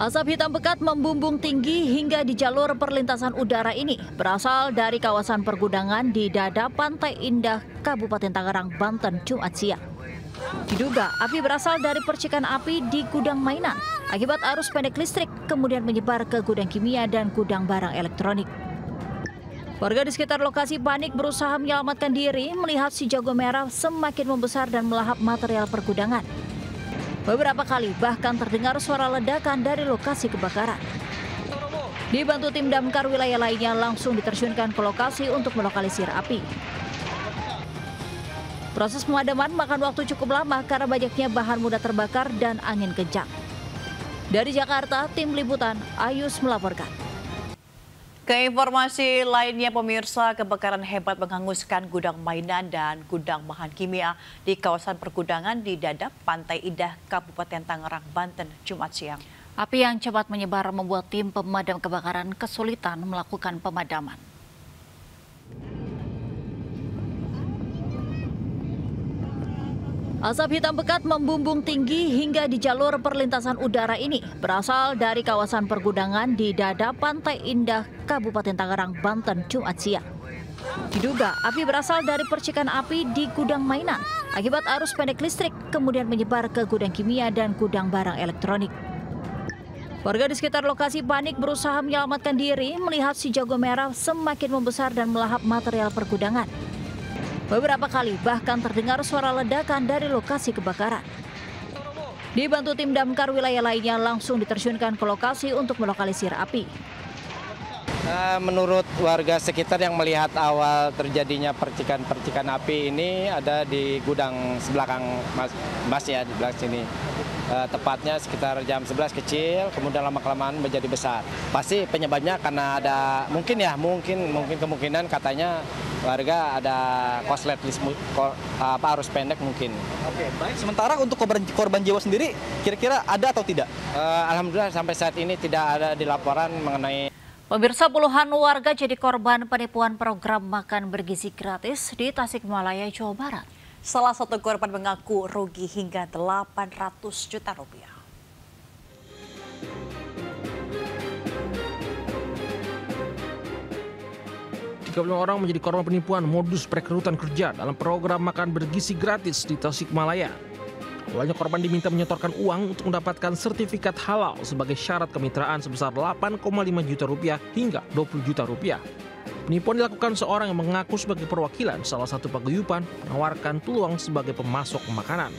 Asap hitam pekat membumbung tinggi hingga di jalur perlintasan udara ini berasal dari kawasan pergudangan di dada Pantai Indah, Kabupaten Tangerang, Banten, Jumat siang. Diduga api berasal dari percikan api di gudang mainan akibat arus pendek listrik, kemudian menyebar ke gudang kimia dan gudang barang elektronik. Warga di sekitar lokasi panik berusaha menyelamatkan diri melihat si jago merah semakin membesar dan melahap material pergudangan. Beberapa kali bahkan terdengar suara ledakan dari lokasi kebakaran. Dibantu tim damkar, wilayah lainnya langsung diterjunkan ke lokasi untuk melokalisir api. Proses pemadaman makan waktu cukup lama karena banyaknya bahan mudah terbakar dan angin kencang. Dari Jakarta, tim liputan Ayus melaporkan. Ke informasi lainnya, pemirsa, kebakaran hebat menghanguskan gudang mainan dan gudang bahan kimia di kawasan pergudangan di Dadap, Pantai Indah, Kabupaten Tangerang, Banten, Jumat siang. Api yang cepat menyebar membuat tim pemadam kebakaran kesulitan melakukan pemadaman. Asap hitam pekat membumbung tinggi hingga di jalur perlintasan udara ini berasal dari kawasan pergudangan di dada Pantai Indah, Kabupaten Tangerang, Banten, Jumat siang. Diduga api berasal dari percikan api di gudang mainan akibat arus pendek listrik, kemudian menyebar ke gudang kimia dan gudang barang elektronik. Warga di sekitar lokasi panik berusaha menyelamatkan diri melihat si jago merah semakin membesar dan melahap material pergudangan. Beberapa kali bahkan terdengar suara ledakan dari lokasi kebakaran. Dibantu tim damkar, wilayah lainnya langsung diterjunkan ke lokasi untuk melokalisir api. Menurut warga sekitar yang melihat awal terjadinya percikan api ini ada di gudang sebelakang Mas ya, di belakang sini. Tepatnya sekitar jam 11 kecil, kemudian lama-kelamaan menjadi besar. Pasti penyebabnya karena ada mungkin kemungkinan katanya warga ada korslet arus pendek mungkin. Oke, baik. Sementara untuk korban jiwa sendiri kira-kira ada atau tidak? Alhamdulillah sampai saat ini tidak ada di laporan mengenai. Pemirsa, puluhan warga jadi korban penipuan program makan bergizi gratis di Tasikmalaya, Jawa Barat. Salah satu korban mengaku rugi hingga 800 juta rupiah. Orang menjadi korban penipuan modus perekrutan kerja dalam program makan bergizi gratis di Tasikmalaya. Awalnya korban diminta menyetorkan uang untuk mendapatkan sertifikat halal sebagai syarat kemitraan sebesar 8,5 juta rupiah hingga 20 juta rupiah. Penipuan dilakukan seorang yang mengaku sebagai perwakilan salah satu paguyuban menawarkan peluang sebagai pemasok makanan.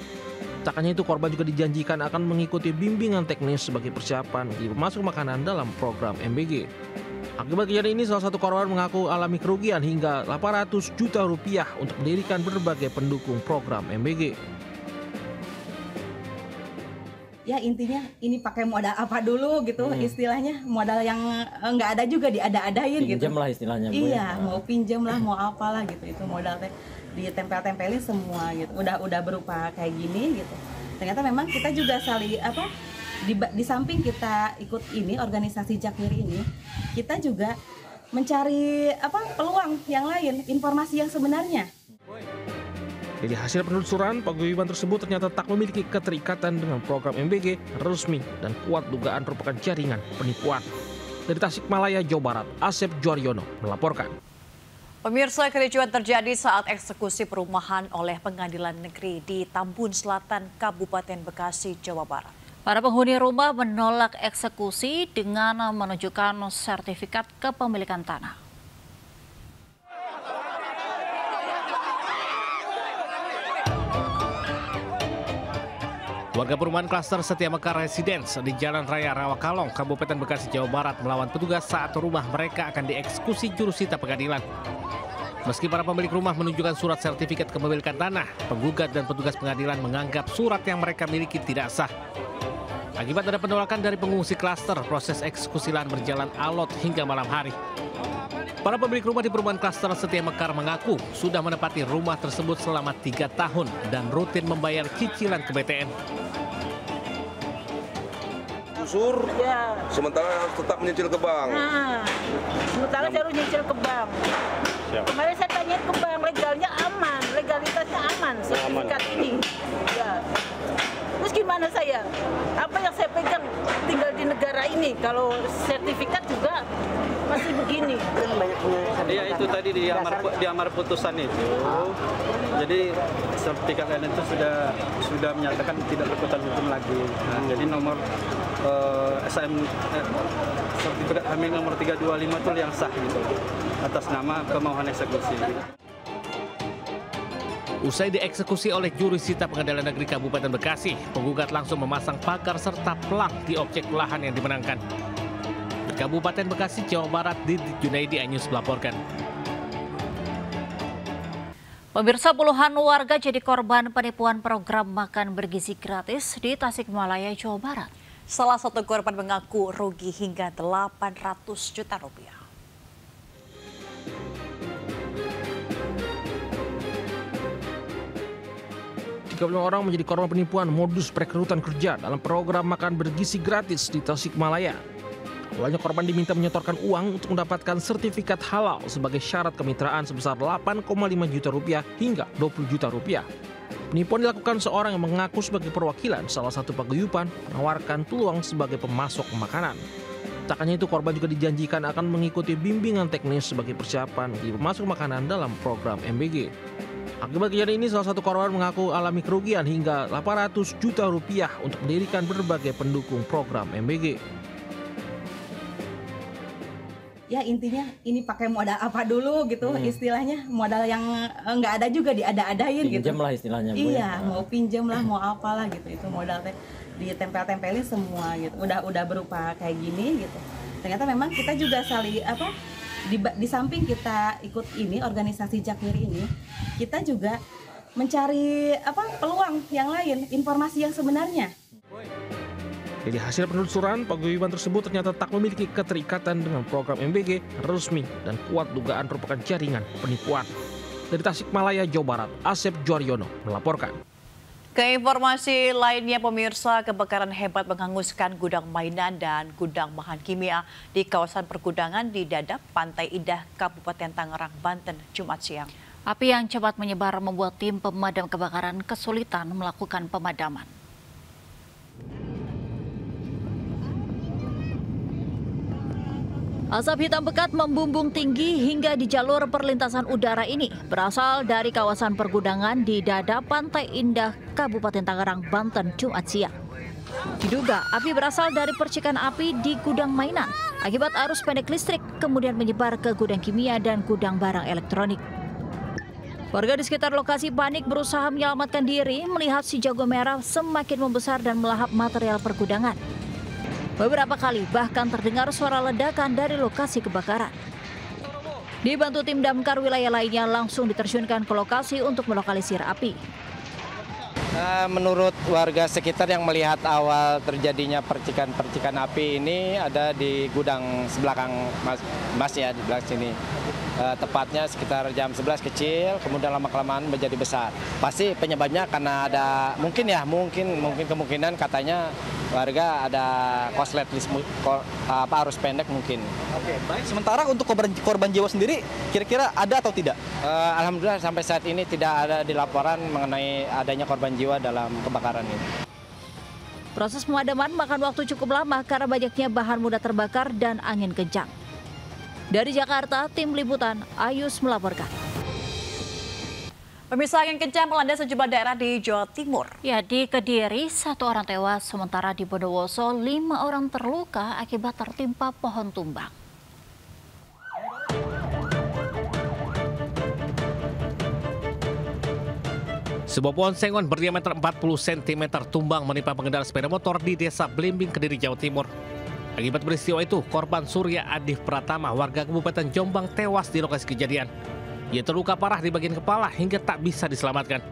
Tak hanya itu, korban juga dijanjikan akan mengikuti bimbingan teknis sebagai persiapan di pemasok makanan dalam program MBG. Akibat kejadian ini, salah satu korban mengaku alami kerugian hingga 800 juta rupiah untuk mendirikan berbagai pendukung program MBG. Ya intinya ini pakai modal apa dulu gitu, istilahnya modal yang nggak ada juga diada-adain gitu. Pinjam lah istilahnya. Iya, mau pinjam lah, mau apalah gitu. Itu modal ditempel-tempelin semua gitu. Udah berupa kayak gini gitu. Ternyata memang kita juga di samping kita ikut ini organisasi Jakmir ini, kita juga mencari peluang yang lain, informasi yang sebenarnya. Dari hasil penelusuran, paguyuban tersebut ternyata tak memiliki keterikatan dengan program MBG resmi dan kuat dugaan merupakan jaringan penipuan. Dari Tasikmalaya, Jawa Barat, Asep Juaryono melaporkan. Pemirsa, kericuan terjadi saat eksekusi perumahan oleh Pengadilan Negeri di Tambun Selatan, Kabupaten Bekasi, Jawa Barat. Para penghuni rumah menolak eksekusi dengan menunjukkan sertifikat kepemilikan tanah. Warga perumahan klaster Setia Mekar Residence di Jalan Raya Rawakalong, Kabupaten Bekasi, Jawa Barat melawan petugas saat rumah mereka akan dieksekusi jurusita pengadilan. Meski para pemilik rumah menunjukkan surat sertifikat kepemilikan tanah, penggugat dan petugas pengadilan menganggap surat yang mereka miliki tidak sah. Akibat ada penolakan dari pengungsi klaster, proses eksekusi lahan berjalan alot hingga malam hari. Para pemilik rumah di perumahan klaster Setia Mekar mengaku sudah menempati rumah tersebut selama 3 tahun dan rutin membayar cicilan ke BTN. Gusur, ya. Sementara harus tetap menyicil ke bank. Sementara saya harus nyicil ke bank. Siap. Kemarin saya tanya ke bank, legalnya aman, legalitasnya aman, sertifikat ini. Ya. Terus gimana saya? Apa yang saya pegang tinggal di negara ini. Kalau sertifikat juga masih begini. Iya, itu tadi di amar putusan itu. Jadi sertifikat lain itu sudah menyatakan tidak berkekuatan hukum lagi. Nah, jadi nomor sertifikat hamil nomor 325 itu yang sah gitu, atas nama pemohon eksekusi. Usai dieksekusi oleh jurusita Pengadilan Negeri Kabupaten Bekasi, penggugat langsung memasang pagar serta pelang di objek lahan yang dimenangkan. Di Kabupaten Bekasi, Jawa Barat, Didit Junaidi, iNews melaporkan. Pemirsa, puluhan warga jadi korban penipuan program makan bergizi gratis di Tasikmalaya, Jawa Barat. Salah satu korban mengaku rugi hingga 800 juta rupiah. Orang menjadi korban penipuan modus perekrutan kerja dalam program makan bergizi gratis di Tasikmalaya. Awalnya korban diminta menyetorkan uang untuk mendapatkan sertifikat halal sebagai syarat kemitraan sebesar 8,5 juta rupiah hingga 20 juta rupiah. Penipuan dilakukan seorang yang mengaku sebagai perwakilan salah satu paguyuban menawarkan peluang sebagai pemasok makanan. Tak hanya itu, korban juga dijanjikan akan mengikuti bimbingan teknis sebagai persiapan bagi pemasok makanan dalam program MBG. Akibat kejadian ini, salah satu korban mengaku alami kerugian hingga 800 juta rupiah untuk mendirikan berbagai pendukung program MBG. Ya intinya ini pakai modal apa dulu gitu, istilahnya modal yang nggak ada juga diada-adain gitu. Pinjam lah istilahnya. Iya, mau pinjam lah, mau apalah gitu. Itu modal ditempel-tempelin semua gitu. Udah berupa kayak gini gitu. Ternyata memang kita juga di samping kita ikut ini organisasi Jakmir ini, kita juga mencari peluang yang lain, informasi yang sebenarnya. Dari hasil penelusuran, paguyuban tersebut ternyata tak memiliki keterikatan dengan program MBG resmi dan kuat dugaan merupakan jaringan penipuan. Dari Tasikmalaya, Jawa Barat, Asep Juaryono melaporkan. Ke informasi lainnya, pemirsa, kebakaran hebat menghanguskan gudang mainan dan gudang bahan kimia di kawasan pergudangan di Dadap, Pantai Indah, Kabupaten Tangerang, Banten, Jumat siang. Api yang cepat menyebar membuat tim pemadam kebakaran kesulitan melakukan pemadaman. Asap hitam pekat membumbung tinggi hingga di jalur perlintasan udara ini berasal dari kawasan pergudangan di Dadap, Pantai Indah, Kabupaten Tangerang, Banten, Jumat siang. Diduga api berasal dari percikan api di gudang mainan akibat arus pendek listrik, kemudian menyebar ke gudang kimia dan gudang barang elektronik. Warga di sekitar lokasi panik berusaha menyelamatkan diri melihat si jago merah semakin membesar dan melahap material pergudangan. Beberapa kali bahkan terdengar suara ledakan dari lokasi kebakaran. Dibantu tim damkar, wilayah lainnya langsung diterjunkan ke lokasi untuk melokalisir api. Menurut warga sekitar yang melihat awal terjadinya percikan api ini ada di gudang sebelakang Mas ya, di belakang sini. Tepatnya sekitar jam 11 kecil, kemudian lama-kelamaan menjadi besar. Pasti penyebabnya karena ada mungkin kemungkinan katanya warga ada korslet arus pendek mungkin. Oke, baik. Sementara untuk korban jiwa sendiri kira-kira ada atau tidak? Alhamdulillah sampai saat ini tidak ada dilaporan mengenai adanya korban jiwa dalam kebakaran ini. Proses pemadaman makan waktu cukup lama karena banyaknya bahan mudah terbakar dan angin kencang. Dari Jakarta, tim liputan Ayus melaporkan. Pemirsa, angin kencang melanda sejumlah daerah di Jawa Timur. Ya, di Kediri 1 orang tewas, sementara di Bondowoso 5 orang terluka akibat tertimpa pohon tumbang. Sebuah pohon sengon berdiameter 40 cm tumbang menimpa pengendara sepeda motor di Desa Blimbing, Kediri, Jawa Timur. Akibat peristiwa itu, korban Surya Adif Pratama, warga Kabupaten Jombang, tewas di lokasi kejadian. Ia terluka parah di bagian kepala hingga tak bisa diselamatkan.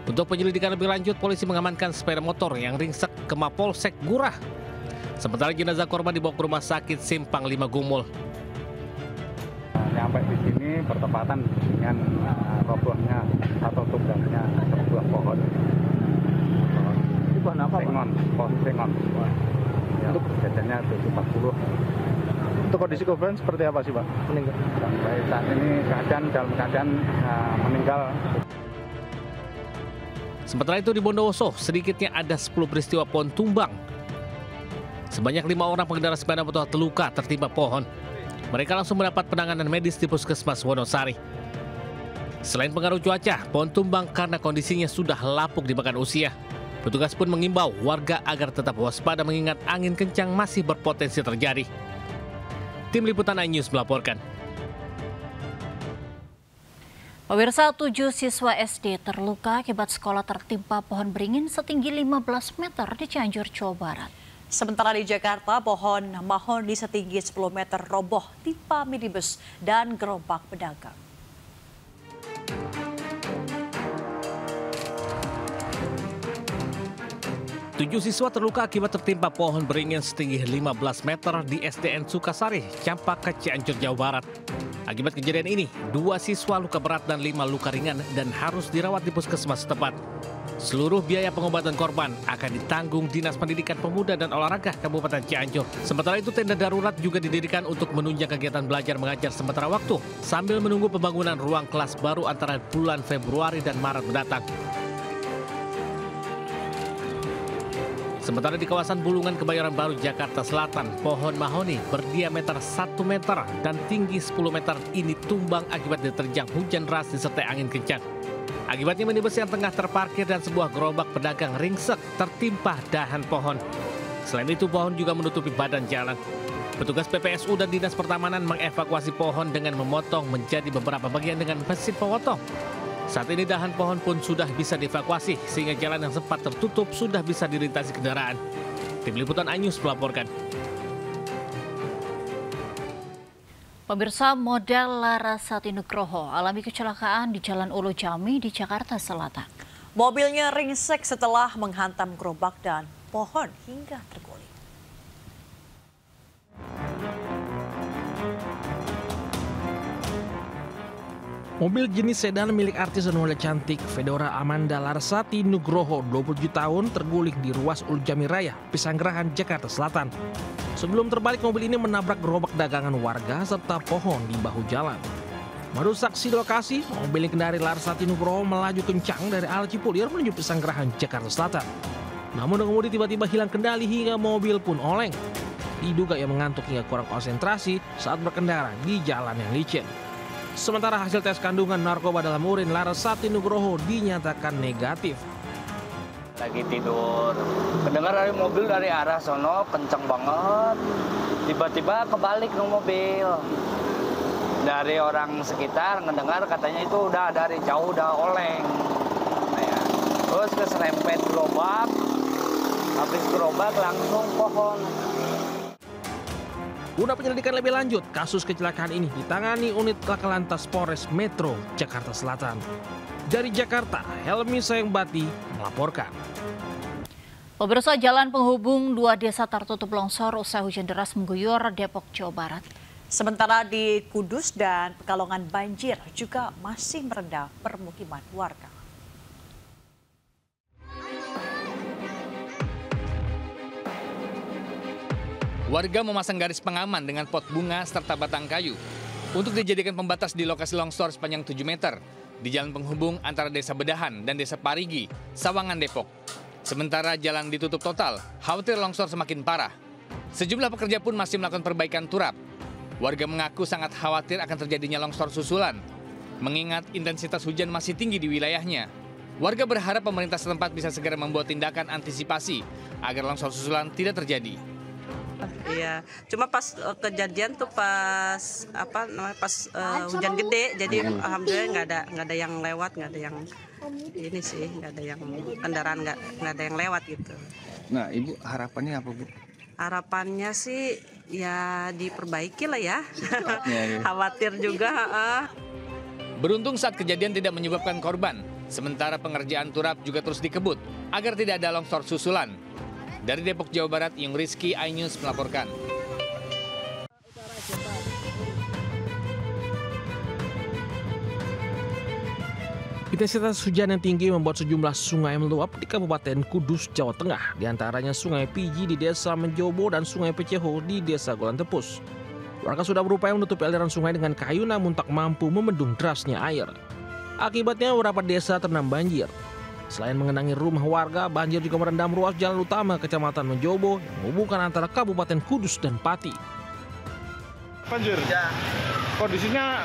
Untuk penyelidikan lebih lanjut, polisi mengamankan sepeda motor yang ringsek ke Mapolsek Gurah. Sementara jenazah korban dibawa ke Rumah Sakit Simpang 5 Gumul. Sampai di sini bertepatan dengan robohnya atau tumbangnya sebuah pohon. Pohon apa? Pohon sengon. Untuk kejadiannya 40. Untuk kondisi korban seperti apa sih, Pak? Meninggal. Sampai saat ini dalam keadaan meninggal. Sementara itu di Bondowoso, sedikitnya ada 10 peristiwa pohon tumbang. Sebanyak 5 orang pengendara sepeda motor terluka tertimpa pohon. Mereka langsung mendapat penanganan medis di Puskesmas Wonosari. Selain pengaruh cuaca, pohon tumbang karena kondisinya sudah lapuk dimakan usia. Petugas pun mengimbau warga agar tetap waspada mengingat angin kencang masih berpotensi terjadi. Tim Liputan iNews melaporkan. Pemirsa, 7 siswa SD terluka akibat sekolah tertimpa pohon beringin setinggi 15 meter di Cianjur, Jawa Barat. Sementara di Jakarta, pohon mahoni setinggi 10 meter roboh timpa minibus dan gerobak pedagang. Tujuh siswa terluka akibat tertimpa pohon beringin setinggi 15 meter di SDN Sukasari, Campaka, Cianjur, Jawa Barat. Akibat kejadian ini, 2 siswa luka berat dan 5 luka ringan dan harus dirawat di puskesmas setempat. Seluruh biaya pengobatan korban akan ditanggung Dinas Pendidikan Pemuda dan Olahraga Kabupaten Cianjur. Sementara itu, tenda darurat juga didirikan untuk menunjang kegiatan belajar mengajar sementara waktu sambil menunggu pembangunan ruang kelas baru antara bulan Februari dan Maret mendatang. Sementara di kawasan Bulungan, Kebayoran Baru, Jakarta Selatan, pohon mahoni berdiameter 1 meter dan tinggi 10 meter ini tumbang akibat diterjang hujan deras disertai angin kencang. Akibatnya minibus yang tengah terparkir dan sebuah gerobak pedagang ringsek tertimpa dahan pohon. Selain itu, pohon juga menutupi badan jalan. Petugas PPSU dan Dinas Pertamanan mengevakuasi pohon dengan memotong menjadi beberapa bagian dengan mesin pemotong. Saat ini dahan pohon pun sudah bisa dievakuasi sehingga jalan yang sempat tertutup sudah bisa dilintasi kendaraan. Tim Liputan iNews melaporkan. Pemirsa, model Larasati Nugroho alami kecelakaan di Jalan Ulu Jami di Jakarta Selatan. Mobilnya ringsek setelah menghantam gerobak dan pohon hingga terguling. Mobil jenis sedan milik artis dan wanita cantik Fedora Amanda Larasati Nugroho, 27 tahun, terguling di ruas Ulu Jami Raya, Pesanggerahan, Jakarta Selatan. Sebelum terbalik, mobil ini menabrak gerobak dagangan warga serta pohon di bahu jalan. Menurut saksi lokasi, mobil yang kendari Larasati Nugroho melaju kencang dari arah Cipulir menuju Pesanggerahan, Jakarta Selatan. Namun pengemudi tiba-tiba hilang kendali hingga mobil pun oleng. Diduga ia mengantuk hingga kurang konsentrasi saat berkendara di jalan yang licin. Sementara hasil tes kandungan narkoba dalam urin Larasati Nugroho dinyatakan negatif. Lagi tidur, kedengar dari mobil dari arah sono kenceng banget. Tiba-tiba kebalik ke mobil. Dari orang sekitar ngedengar katanya itu udah dari jauh udah oleng. Terus keserempet gerobak, habis gerobak langsung pohon. Guna penyelidikan lebih lanjut, kasus kecelakaan ini ditangani unit Laka Lantas Polres Metro Jakarta Selatan. Dari Jakarta, Helmi Sayangbati melaporkan. Pemirsa, jalan penghubung 2 desa tertutup longsor usai hujan deras mengguyur Depok, Jawa Barat. Sementara di Kudus dan Pekalongan banjir juga masih merendam permukiman warga. Warga memasang garis pengaman dengan pot bunga serta batang kayu untuk dijadikan pembatas di lokasi longsor sepanjang 7 meter di jalan penghubung antara Desa Bedahan dan Desa Parigi, Sawangan, Depok. Sementara jalan ditutup total, khawatir longsor semakin parah. Sejumlah pekerja pun masih melakukan perbaikan turap. Warga mengaku sangat khawatir akan terjadinya longsor susulan, mengingat intensitas hujan masih tinggi di wilayahnya. Warga berharap pemerintah setempat bisa segera membuat tindakan antisipasi agar longsor susulan tidak terjadi. Iya, cuma pas kejadian tuh pas hujan gede, jadi alhamdulillah nggak ada yang lewat, nggak ada yang ini sih, nggak ada yang kendaraan nggak ada yang lewat gitu. Nah, Ibu harapannya apa, Bu? Harapannya sih ya diperbaiki lah ya. Ya. Khawatir juga. Beruntung saat kejadian tidak menyebabkan korban, sementara pengerjaan turap juga terus dikebut agar tidak ada longsor susulan. Dari Depok, Jawa Barat, Yung Rizky, iNews melaporkan. Intensitas hujan yang tinggi membuat sejumlah sungai meluap di Kabupaten Kudus, Jawa Tengah. Di antaranya Sungai Piji di Desa Menjobo dan Sungai Peceho di Desa Golan Tepus. Warga sudah berupaya menutupi aliran sungai dengan kayu namun tak mampu membendung derasnya air. Akibatnya beberapa desa terendam banjir. Selain mengenangi rumah warga, banjir juga merendam ruas jalan utama Kecamatan Menjobo yang menghubungkan antara Kabupaten Kudus dan Pati. Banjir? Ya. Kondisinya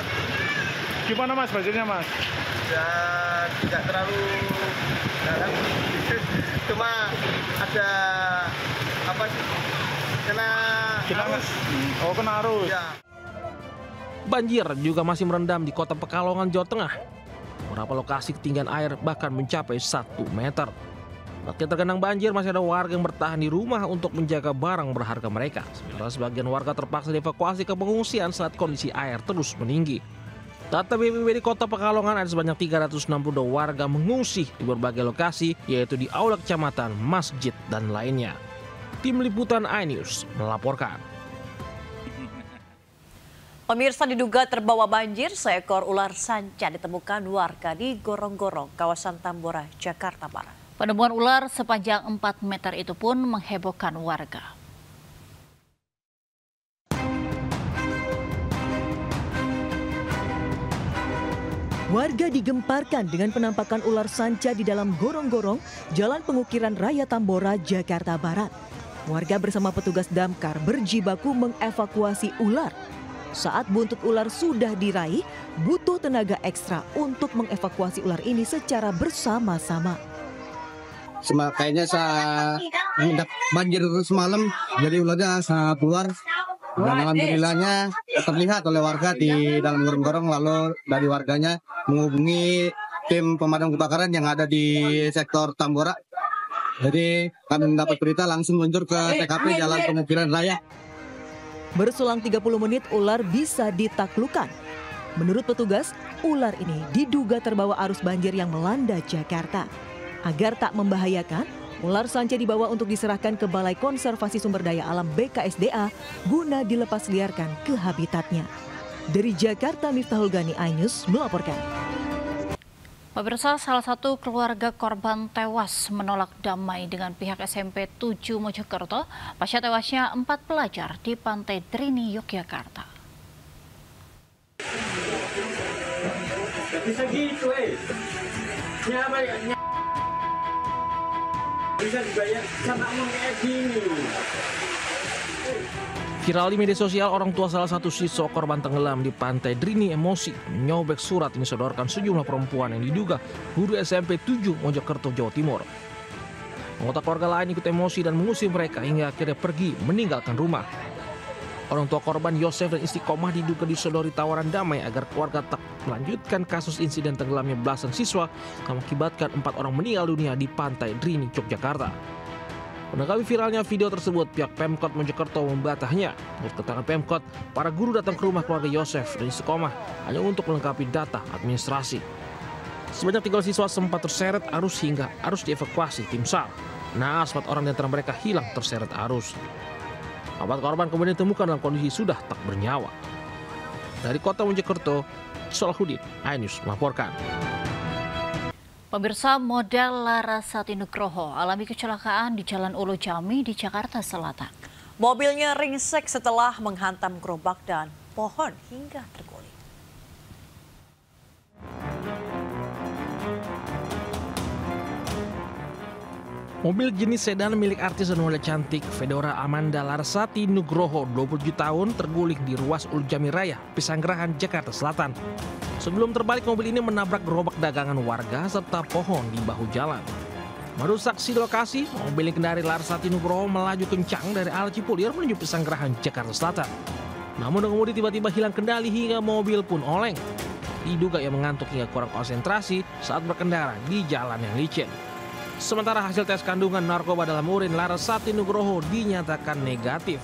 gimana Mas, banjirnya Mas? Ya, tidak terlalu dalam. Cuma ada apa sih? Kena arus. Oh, kena arus. Ya. Banjir juga masih merendam di Kota Pekalongan, Jawa Tengah. Beberapa lokasi ketinggian air bahkan mencapai 1 meter. Meski tergenang banjir, masih ada warga yang bertahan di rumah untuk menjaga barang berharga mereka. Sementara sebagian warga terpaksa dievakuasi ke pengungsian saat kondisi air terus meninggi. Data BPBD di Kota Pekalongan ada sebanyak 362 warga mengungsi di berbagai lokasi, yaitu di aula kecamatan, masjid, dan lainnya. Tim Liputan iNews melaporkan. Pemirsa, diduga terbawa banjir, seekor ular sanca ditemukan warga di Gorong-Gorong, kawasan Tambora, Jakarta Barat. Penemuan ular sepanjang 4 meter itu pun menghebohkan warga. Warga digemparkan dengan penampakan ular sanca di dalam Gorong-Gorong, Jalan Pengukiran Raya Tambora, Jakarta Barat. Warga bersama petugas damkar berjibaku mengevakuasi ular. Saat buntut ular sudah diraih, butuh tenaga ekstra untuk mengevakuasi ular ini secara bersama-sama. Kayaknya banjir semalam, jadi ularnya sangat keluar. Dan alhamdulillahnya terlihat oleh warga di dalam gorong-gorong, lalu dari warganya menghubungi tim pemadam kebakaran yang ada di sektor Tambora. Jadi kami mendapat berita langsung meluncur ke TKP Jalan Pengukiran Raya. Berselang 30 menit ular bisa ditaklukkan. Menurut petugas, ular ini diduga terbawa arus banjir yang melanda Jakarta. Agar tak membahayakan, ular sanca dibawa untuk diserahkan ke Balai Konservasi Sumber Daya Alam BKSDA guna dilepas liarkan ke habitatnya. Dari Jakarta, Miftahul Gani, iNews melaporkan. Pemirsa, salah satu keluarga korban tewas menolak damai dengan pihak SMP 7 Mojokerto pasca tewasnya 4 pelajar di Pantai Drini, Yogyakarta. Bisa gitu, bisa dibayar sama ngomong kayak gini. Viral di media sosial, orang tua salah satu siswa korban tenggelam di Pantai Drini emosi menyobek surat yang disodorkan sejumlah perempuan yang diduga guru SMP 7 Mojokerto, Jawa Timur. Anggota keluarga lain ikut emosi dan mengusir mereka hingga akhirnya pergi meninggalkan rumah. Orang tua korban Yosef dan Istiqomah diduga disodori tawaran damai agar keluarga tak melanjutkan kasus insiden tenggelamnya belasan siswa yang mengakibatkan 4 orang meninggal dunia di Pantai Drini, Yogyakarta. Menanggapi viralnya video tersebut, pihak Pemkot Mojokerto membantahnya. Menurut keterangan Pemkot, para guru datang ke rumah keluarga Yosef dan Istiqomah hanya untuk melengkapi data administrasi. Sebanyak 3 siswa sempat terseret arus hingga harus dievakuasi tim SAR. Naas 4 orang di antara mereka hilang terseret arus. 4 korban kemudian ditemukan dalam kondisi sudah tak bernyawa. Dari kota Mojokerto, Salahuddin, iNews melaporkan. Pemirsa, model Larasati Nugroho alami kecelakaan di Jalan Ulu Jami di Jakarta Selatan. Mobilnya ringsek setelah menghantam gerobak dan pohon hingga terguling. Mobil jenis sedan milik artis dan model cantik Fedora Amanda Larasati Nugroho, 27 tahun, terguling di ruas Ulu Jami Raya, Pesanggerahan, Jakarta Selatan. Sebelum terbalik, mobil ini menabrak gerobak dagangan warga serta pohon di bahu jalan. Menurut saksi di lokasi, mobil yang kendari Larasati Nugroho melaju kencang dari arah Cipulir menuju Pesanggerahan, Jakarta Selatan. Namun pengemudi tiba-tiba hilang kendali hingga mobil pun oleng. Diduga ia mengantuk hingga kurang konsentrasi saat berkendara di jalan yang licin. Sementara hasil tes kandungan narkoba dalam urin Larasati Nugroho dinyatakan negatif.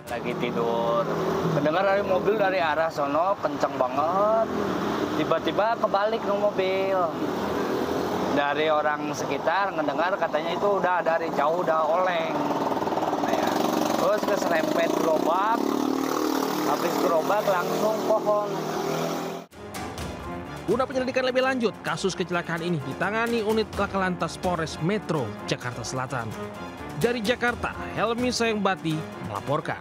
Lagi tidur, mendengar dari mobil dari arah sono kencang banget. Tiba-tiba kebalik no mobil. Dari orang sekitar ngedengar katanya itu udah dari jauh udah oleng. Nah, ya. Terus keserempet gerobak, habis gerobak langsung pohon. Guna penyelidikan lebih lanjut, kasus kecelakaan ini ditangani unit Laka Lantas Polres Metro Jakarta Selatan. Dari Jakarta, Helmi Sayangbati melaporkan.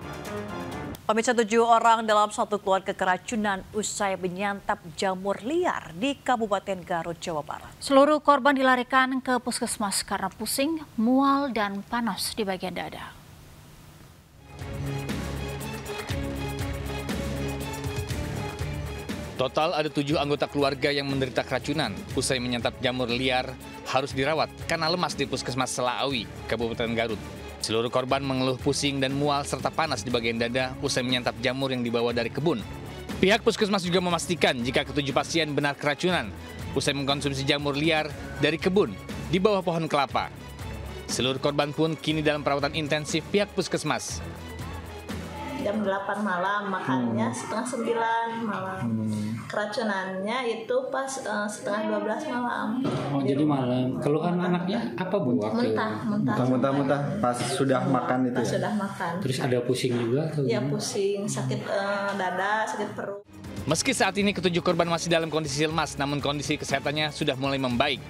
Pemirsa, 7 orang dalam satu keluarga keracunan usai menyantap jamur liar di Kabupaten Garut, Jawa Barat. Seluruh korban dilarikan ke puskesmas karena pusing, mual, dan panas di bagian dada. Total ada 7 anggota keluarga yang menderita keracunan usai menyantap jamur liar harus dirawat karena lemas di Puskesmas Selaawi, Kabupaten Garut. Seluruh korban mengeluh pusing dan mual serta panas di bagian dada usai menyantap jamur yang dibawa dari kebun. Pihak puskesmas juga memastikan jika ke-7 pasien benar keracunan usai mengkonsumsi jamur liar dari kebun di bawah pohon kelapa. Seluruh korban pun kini dalam perawatan intensif pihak puskesmas. Jam 8 malam, makannya setengah 9 malam. Keracunannya itu pas setengah 12 malam. Oh, jadi malam. Keluhan anaknya apa, Bu? Muntah pas sudah makan itu pas ya? sudah makan. Terus ada pusing juga? Iya, pusing, sakit dada, sakit perut. Meski saat ini ke-7 korban masih dalam kondisi lemas, namun kondisi kesehatannya sudah mulai membaik.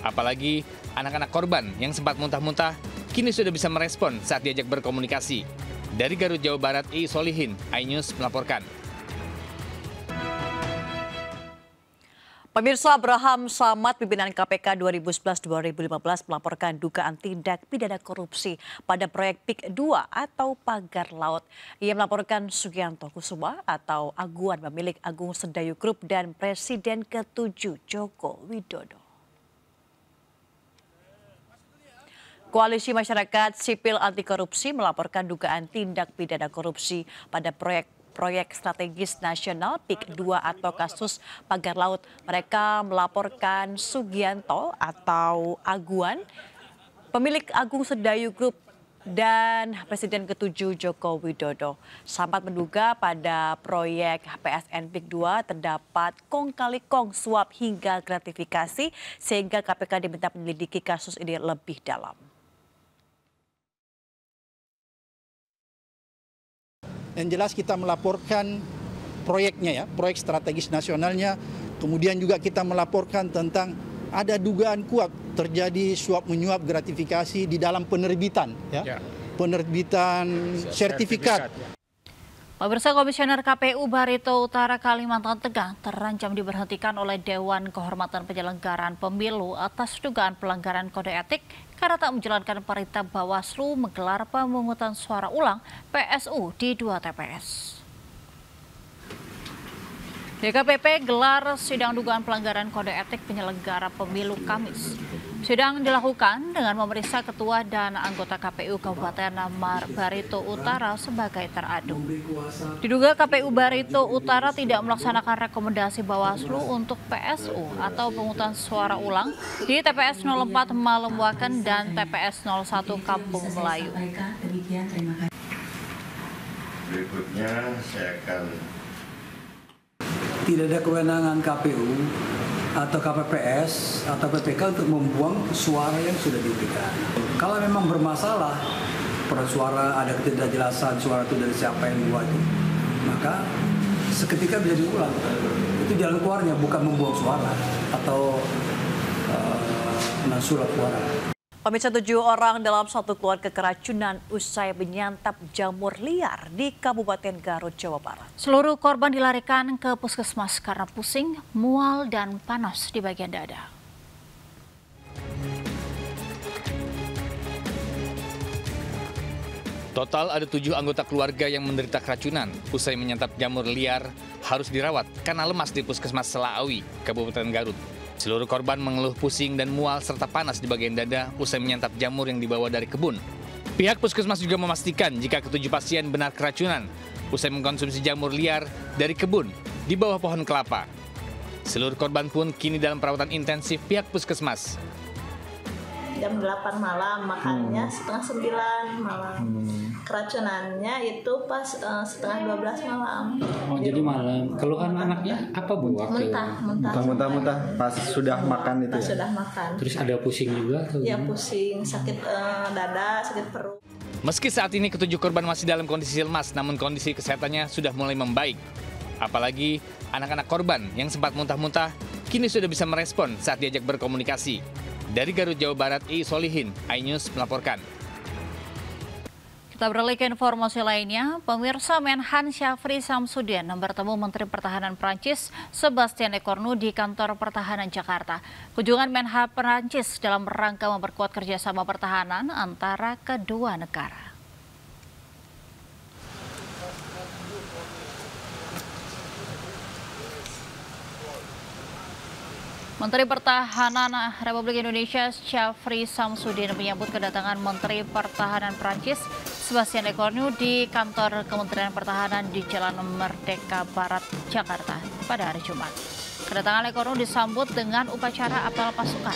Apalagi anak-anak korban yang sempat muntah-muntah kini sudah bisa merespon saat diajak berkomunikasi. Dari Garut, Jawa Barat, I Solihin, iNews melaporkan. Pemirsa, Abraham Samad, pimpinan KPK 2011-2015 melaporkan dugaan tindak pidana korupsi pada proyek PIK 2 atau Pagar Laut. Ia melaporkan Sugianto Kusuma atau Aguan, pemilik Agung Sedayu Group dan Presiden ke-7 Joko Widodo. Koalisi Masyarakat Sipil Anti Korupsi melaporkan dugaan tindak pidana korupsi pada proyek strategis nasional PIK 2 atau kasus Pagar Laut. Mereka melaporkan Sugianto atau Aguan, pemilik Agung Sedayu Group dan Presiden ke-7 Joko Widodo. Samad menduga pada proyek PSN PIK 2 terdapat kong kali kong suap hingga gratifikasi sehingga KPK diminta menyelidiki kasus ini lebih dalam. Yang jelas kita melaporkan proyeknya ya, proyek strategis nasionalnya. Kemudian juga kita melaporkan tentang ada dugaan kuat terjadi suap menyuap gratifikasi di dalam penerbitan ya. Penerbitan sertifikat. Pemirsa, Komisioner KPU Barito Utara Kalimantan Tengah terancam diberhentikan oleh Dewan Kehormatan Penyelenggaraan Pemilu atas dugaan pelanggaran kode etik karena tak menjalankan perintah Bawaslu menggelar pemungutan suara ulang PSU di 2 TPS. DKPP gelar sidang dugaan pelanggaran kode etik penyelenggara pemilu Kamis. Sidang dilakukan dengan memeriksa ketua dan anggota KPU Kabupaten Barito Utara sebagai teradu. Diduga KPU Barito Utara tidak melaksanakan rekomendasi Bawaslu untuk PSU atau pemungutan suara ulang di TPS 04 Malumwaken dan TPS 01 Kampung Melayu. Berikutnya saya akan tidak ada kewenangan KPU atau KPPS atau PPK untuk membuang suara yang sudah diberikan. Kalau memang bermasalah, perolehan suara ada ketidakjelasan suara itu dari siapa yang buat itu, maka seketika bisa diulang. Itu jalan keluarnya, bukan membuang suara atau mensurat suara. Pemirsa, 7 orang dalam satu keluarga keracunan usai menyantap jamur liar di Kabupaten Garut, Jawa Barat. Seluruh korban dilarikan ke puskesmas karena pusing, mual, dan panas di bagian dada. Total ada 7 anggota keluarga yang menderita keracunan usai menyantap jamur liar harus dirawat karena lemas di Puskesmas Selaawi, Kabupaten Garut. Seluruh korban mengeluh pusing dan mual serta panas di bagian dada usai menyantap jamur yang dibawa dari kebun. Pihak puskesmas juga memastikan jika ke-7 pasien benar keracunan usai mengkonsumsi jamur liar dari kebun di bawah pohon kelapa. Seluruh korban pun kini dalam perawatan intensif pihak puskesmas. Jam 8 malam, makannya setengah 9 malam. Keracunannya itu pas setengah 12 malam. Oh, jadi malam. Keluhan anaknya apa, Bu? Muntah pas sudah makan itu pas ya? sudah makan. Terus ada pusing juga? Iya, pusing, sakit dada, sakit perut. Meski saat ini ke-7 korban masih dalam kondisi lemas, namun kondisi kesehatannya sudah mulai membaik. Apalagi anak-anak korban yang sempat muntah-muntah kini sudah bisa merespon saat diajak berkomunikasi. Dari Garut, Jawa Barat, I Solihin, iNews melaporkan. Kita Kita beralih ke informasi lainnya, pemirsa Menhan Syafri Samsudin bertemu Menteri Pertahanan Prancis Sébastien Lecornu di Kantor Pertahanan Jakarta. Kunjungan Menhan Prancis dalam rangka memperkuat kerjasama pertahanan antara kedua negara. Menteri Pertahanan Republik Indonesia Syafri Samsudin menyambut kedatangan Menteri Pertahanan Prancis Sébastien Lecornu di kantor Kementerian Pertahanan di Jalan Merdeka Barat, Jakarta pada hari Jumat. Kedatangan Lecornu disambut dengan upacara apel pasukan.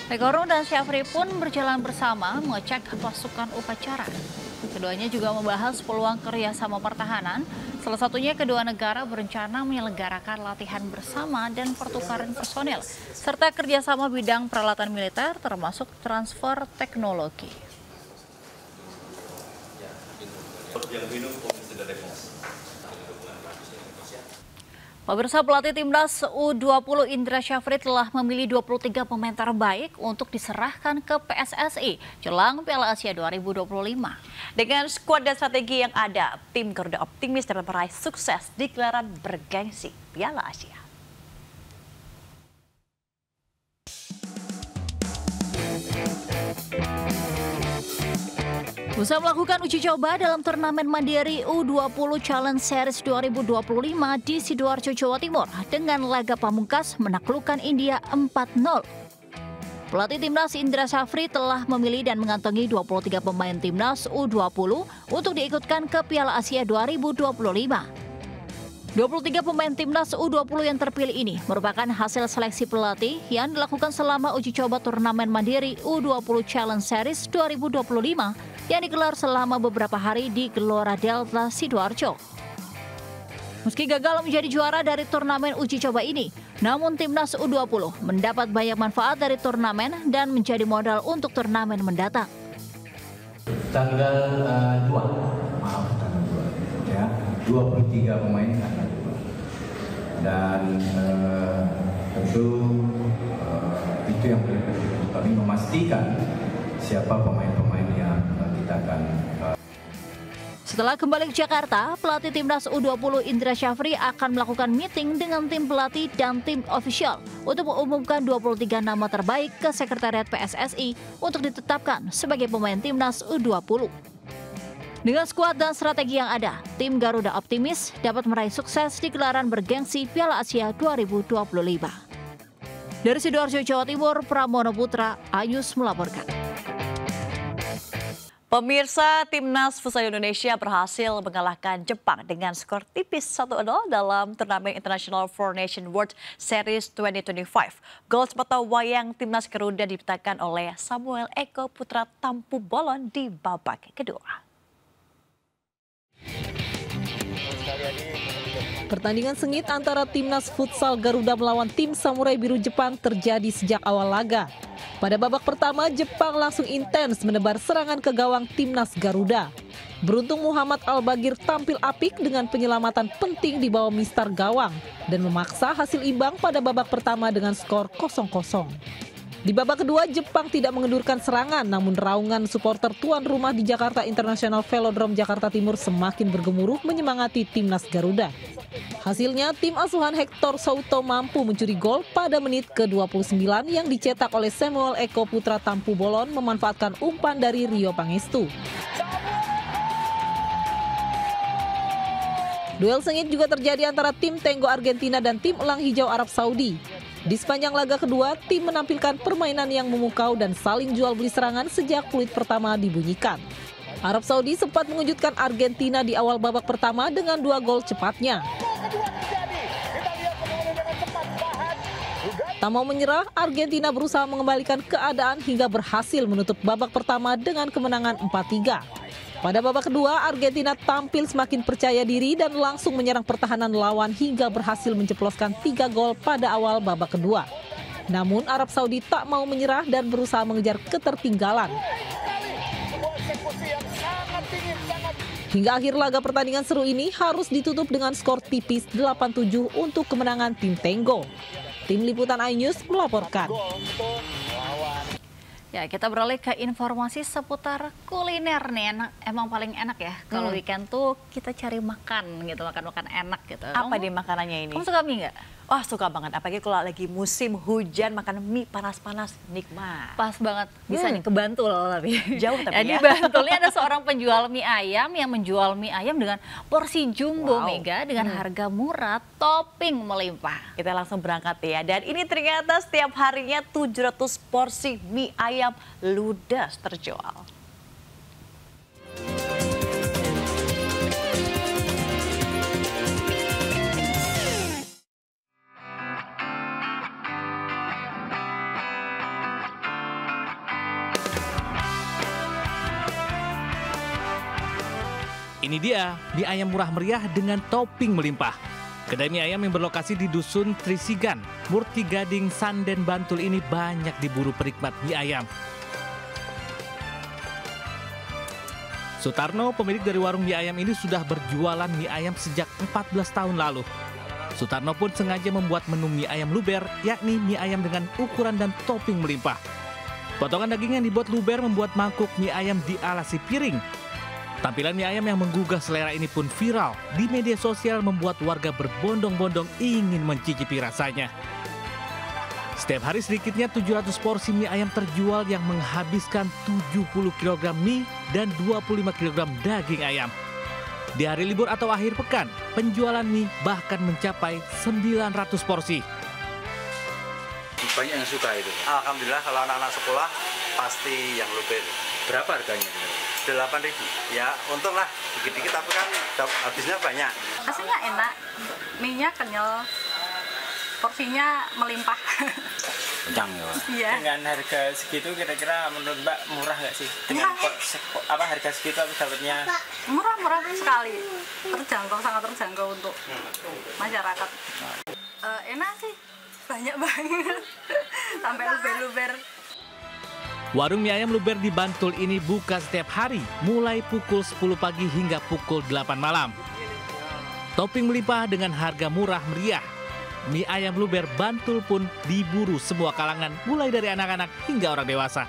Lecornu dan Syafri pun berjalan bersama mengecek pasukan upacara. Keduanya juga membahas peluang kerjasama pertahanan. Salah satunya kedua negara berencana menyelenggarakan latihan bersama dan pertukaran personel, serta kerjasama bidang peralatan militer termasuk transfer teknologi. Pemirsa, pelatih timnas U20 Indra Syafri telah memilih 23 pemain terbaik untuk diserahkan ke PSSI jelang Piala Asia 2025. Dengan skuad dan strategi yang ada, tim Garuda optimis dapat meraih sukses di gelaran bergengsi Piala Asia. Usai melakukan uji coba dalam turnamen mandiri U20 Challenge Series 2025 di Sidoarjo, Jawa Timur dengan laga pamungkas menaklukkan India 4-0. Pelatih timnas Indra Syafri telah memilih dan mengantongi 23 pemain timnas U20 untuk diikutkan ke Piala Asia 2025. 23 pemain timnas U20 yang terpilih ini merupakan hasil seleksi pelatih yang dilakukan selama uji coba turnamen mandiri U20 Challenge Series 2025 yang digelar selama beberapa hari di Gelora Delta Sidoarjo. Meski gagal menjadi juara dari turnamen uji coba ini, namun timnas U20 mendapat banyak manfaat dari turnamen dan menjadi modal untuk turnamen mendatang. Tanggal 2 ya, 23 pemain tanggal 2. Dan tentu itu yang paling kami memastikan siapa pemain-pemain yang kita akan. Setelah kembali ke Jakarta, pelatih timnas U20 Indra Syafri akan melakukan meeting dengan tim pelatih dan tim ofisial untuk mengumumkan 23 nama terbaik ke Sekretariat PSSI untuk ditetapkan sebagai pemain timnas U20. Dengan skuad dan strategi yang ada, tim Garuda optimis dapat meraih sukses di gelaran bergengsi Piala Asia 2025. Dari Sidoarjo, Jawa Timur, Pramono Putra, Ayus melaporkan. Pemirsa, timnas futsal Indonesia berhasil mengalahkan Jepang dengan skor tipis 1-0 dalam turnamen International Four Nation World Series 2025. Gol sepatawayang timnas Garuda diciptakan oleh Samuel Eko Putra Tampu Bolon di babak kedua. Pertandingan sengit antara timnas futsal Garuda melawan tim Samurai Biru Jepang terjadi sejak awal laga. Pada babak pertama, Jepang langsung intens menebar serangan ke gawang timnas Garuda. Beruntung Muhammad Al-Bagir tampil apik dengan penyelamatan penting di bawah mistar gawang dan memaksa hasil imbang pada babak pertama dengan skor 0-0. Di babak kedua, Jepang tidak mengendurkan serangan, namun raungan supporter tuan rumah di Jakarta International Velodrome Jakarta Timur semakin bergemuruh menyemangati timnas Garuda. Hasilnya, tim asuhan Hector Souto mampu mencuri gol pada menit ke-29 yang dicetak oleh Samuel Eko Putra Tampu Bolon memanfaatkan umpan dari Rio Pangestu. Duel sengit juga terjadi antara tim Tenggo Argentina dan tim Elang Hijau Arab Saudi. Di sepanjang laga kedua, tim menampilkan permainan yang memukau dan saling jual beli serangan sejak peluit pertama dibunyikan. Arab Saudi sempat mengejutkan Argentina di awal babak pertama dengan 2 gol cepatnya. Tak mau menyerah, Argentina berusaha mengembalikan keadaan hingga berhasil menutup babak pertama dengan kemenangan 4-3. Pada babak kedua, Argentina tampil semakin percaya diri dan langsung menyerang pertahanan lawan hingga berhasil menceploskan 3 gol pada awal babak kedua. Namun Arab Saudi tak mau menyerah dan berusaha mengejar ketertinggalan. Hingga akhir laga pertandingan seru ini harus ditutup dengan skor tipis 8-7 untuk kemenangan tim Tenggo. Tim Liputan iNews melaporkan. Ya, kita beralih ke informasi seputar kuliner nih. Emang paling enak ya kalau weekend tuh kita cari makan gitu, makan enak gitu. Apa di makanannya ini? Kamu suka mie nggak? Wah, suka banget. Apalagi kalau lagi musim hujan, makan mie panas-panas, nikmat. Pas banget. Bisa nih ke Bantul tapi. Jauh tapi ya. Di Bantul ini ada seorang penjual mie ayam yang menjual mie ayam dengan porsi jumbo mega dengan harga murah, topping melimpah. Kita langsung berangkat ya. Dan ini ternyata setiap harinya 700 porsi mie ayam ludes terjual. Ini dia mie ayam murah meriah dengan topping melimpah. Kedai mie ayam yang berlokasi di Dusun Trisigan, Murti Gading, Sanden, Bantul ini banyak diburu penikmat mie ayam. Sutarno, pemilik dari warung mie ayam ini sudah berjualan mie ayam sejak 14 tahun lalu. Sutarno pun sengaja membuat menu mie ayam luber, yakni mie ayam dengan ukuran dan topping melimpah. Potongan daging yang dibuat luber membuat mangkuk mie ayam dialasi piring. Tampilan mie ayam yang menggugah selera ini pun viral di media sosial membuat warga berbondong-bondong ingin mencicipi rasanya. Setiap hari sedikitnya 700 porsi mie ayam terjual yang menghabiskan 70 kg mie dan 25 kg daging ayam. Di hari libur atau akhir pekan, penjualan mie bahkan mencapai 900 porsi. Banyak yang suka itu? Alhamdulillah kalau anak-anak sekolah pasti yang luber. Berapa harganya? 8.000. Ya, untung lah. Dikit-dikit tapi kan habisnya banyak. Rasanya enak, mie-nya kenyal, porsinya melimpah. Kencang ya, Pak? Iya. Dengan harga segitu kira-kira menurut Mbak murah nggak sih? Dengan harga segitu habis dapatnya? Murah sekali. Terjangkau, sangat terjangkau untuk masyarakat. Enak sih, banyak banget. Sampai luber-luber. Warung mie ayam luber di Bantul ini buka setiap hari, mulai pukul 10 pagi hingga pukul 8 malam. Topping melimpah dengan harga murah meriah. Mie ayam luber Bantul pun diburu semua kalangan, mulai dari anak-anak hingga orang dewasa.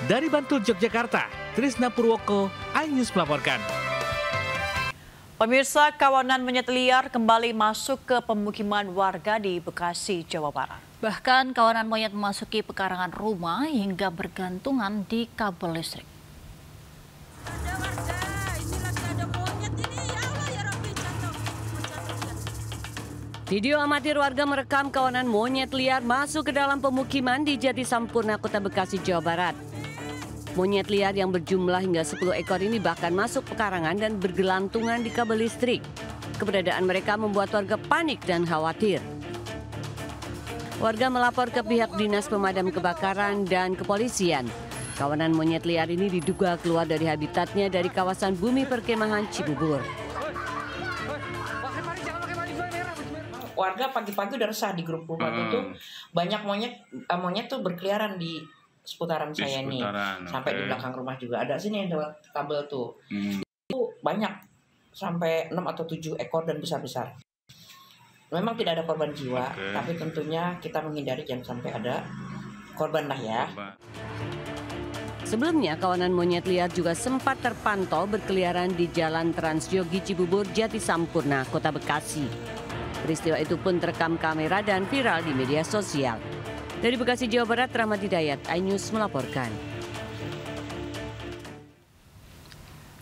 Dari Bantul, Yogyakarta, Trisna Purwoko, iNews melaporkan. Pemirsa, kawanan monyet liar kembali masuk ke pemukiman warga di Bekasi, Jawa Barat. Bahkan kawanan monyet memasuki pekarangan rumah hingga bergantungan di kabel listrik. Video amatir warga merekam kawanan monyet liar masuk ke dalam pemukiman di Jati Sampurna, Kota Bekasi, Jawa Barat. Monyet liar yang berjumlah hingga 10 ekor ini bahkan masuk pekarangan dan bergelantungan di kabel listrik. Keberadaan mereka membuat warga panik dan khawatir. Warga melapor ke pihak Dinas Pemadam Kebakaran dan kepolisian. Kawanan monyet liar ini diduga keluar dari habitatnya dari kawasan Bumi Perkemahan Cibubur. Warga pagi-pagi udah resah di grup rumah itu banyak monyet tuh berkeliaran di seputaran saya nih, sampai di belakang rumah juga ada sini yang lewat kabel tuh. Itu banyak sampai 6 atau 7 ekor dan besar-besar. Memang tidak ada korban jiwa, tapi tentunya kita menghindari jangan sampai ada korban lah ya. Sebelumnya, kawanan monyet liar juga sempat terpantau berkeliaran di Jalan Transyogi Cibubur, Jati Sampurna, Kota Bekasi. Peristiwa itu pun terekam kamera dan viral di media sosial. Dari Bekasi, Jawa Barat, Rahmat Hidayat, iNews melaporkan.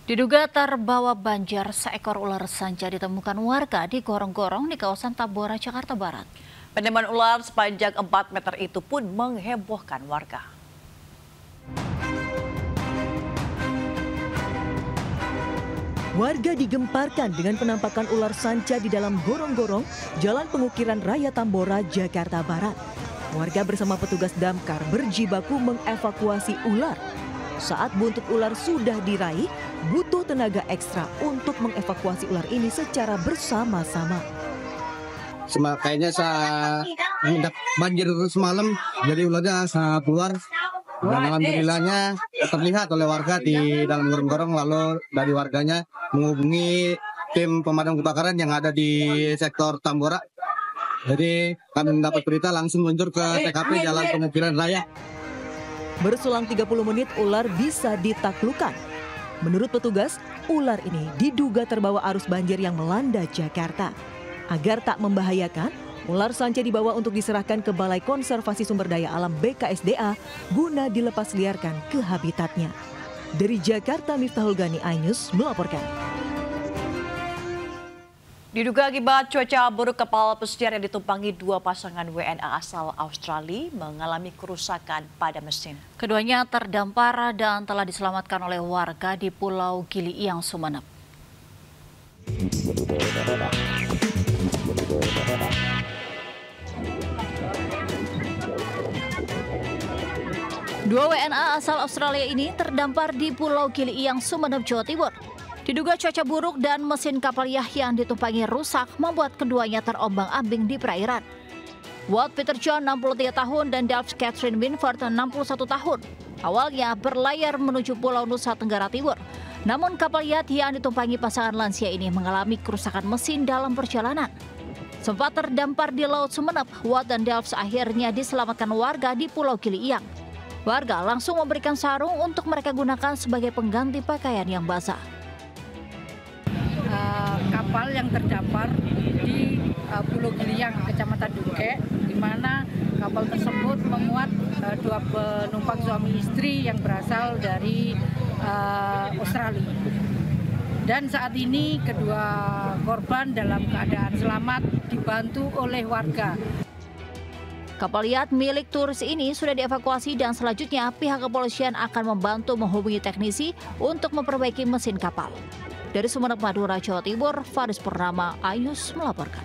Diduga terbawa banjir, seekor ular sanca ditemukan warga di gorong-gorong di kawasan Tambora, Jakarta Barat. Penemuan ular sepanjang 4 meter itu pun menghebohkan warga. Warga digemparkan dengan penampakan ular sanca di dalam gorong-gorong Jalan Pengukiran Raya Tambora, Jakarta Barat. Warga bersama petugas damkar berjibaku mengevakuasi ular. Saat buntut ular sudah diraih, butuh tenaga ekstra untuk mengevakuasi ular ini secara bersama-sama. Kayaknya banjir semalam, jadi ularnya sangat keluar. Dan alhamdulillahnya terlihat oleh warga di dalam gorong-gorong, lalu dari warganya menghubungi tim pemadam kebakaran yang ada di sektor Tambora. Jadi kami mendapat berita langsung meluncur ke TKP Jalan Pengukiran Raya. Berselang 30 menit ular bisa ditaklukkan. Menurut petugas, ular ini diduga terbawa arus banjir yang melanda Jakarta. Agar tak membahayakan, ular sanca dibawa untuk diserahkan ke Balai Konservasi Sumber Daya Alam BKSDA guna dilepas liarkan ke habitatnya. Dari Jakarta, Miftahul Gani, iNews melaporkan. Diduga akibat cuaca buruk, kapal pesiar yang ditumpangi dua pasangan WNA asal Australia mengalami kerusakan pada mesin. Keduanya terdampar dan telah diselamatkan oleh warga di Pulau Giliiang, Sumeneb. Dua WNA asal Australia ini terdampar di Pulau Giliiang, Sumeneb, Jawa Timur. Diduga cuaca buruk dan mesin kapal yang ditumpangi rusak membuat keduanya terombang-ambing di perairan. Walt Peter John 63 tahun dan Delph Catherine Winford 61 tahun. Awalnya berlayar menuju Pulau Nusa Tenggara Timur. Namun kapal yacht yang ditumpangi pasangan lansia ini mengalami kerusakan mesin dalam perjalanan. Sempat terdampar di Laut Sumeneb, Walt dan Delph akhirnya diselamatkan warga di Pulau Giliiang. Warga langsung memberikan sarung untuk mereka gunakan sebagai pengganti pakaian yang basah. Kapal yang terdampar di Pulau Giliiang, Kecamatan Duke, di mana kapal tersebut memuat dua penumpang suami istri yang berasal dari Australia. Dan saat ini kedua korban dalam keadaan selamat dibantu oleh warga. Kapal yacht milik turis ini sudah dievakuasi dan selanjutnya pihak kepolisian akan membantu menghubungi teknisi untuk memperbaiki mesin kapal. Dari Sumeneb, Madura, Jawa Timur, Faris Purnama, iNews melaporkan.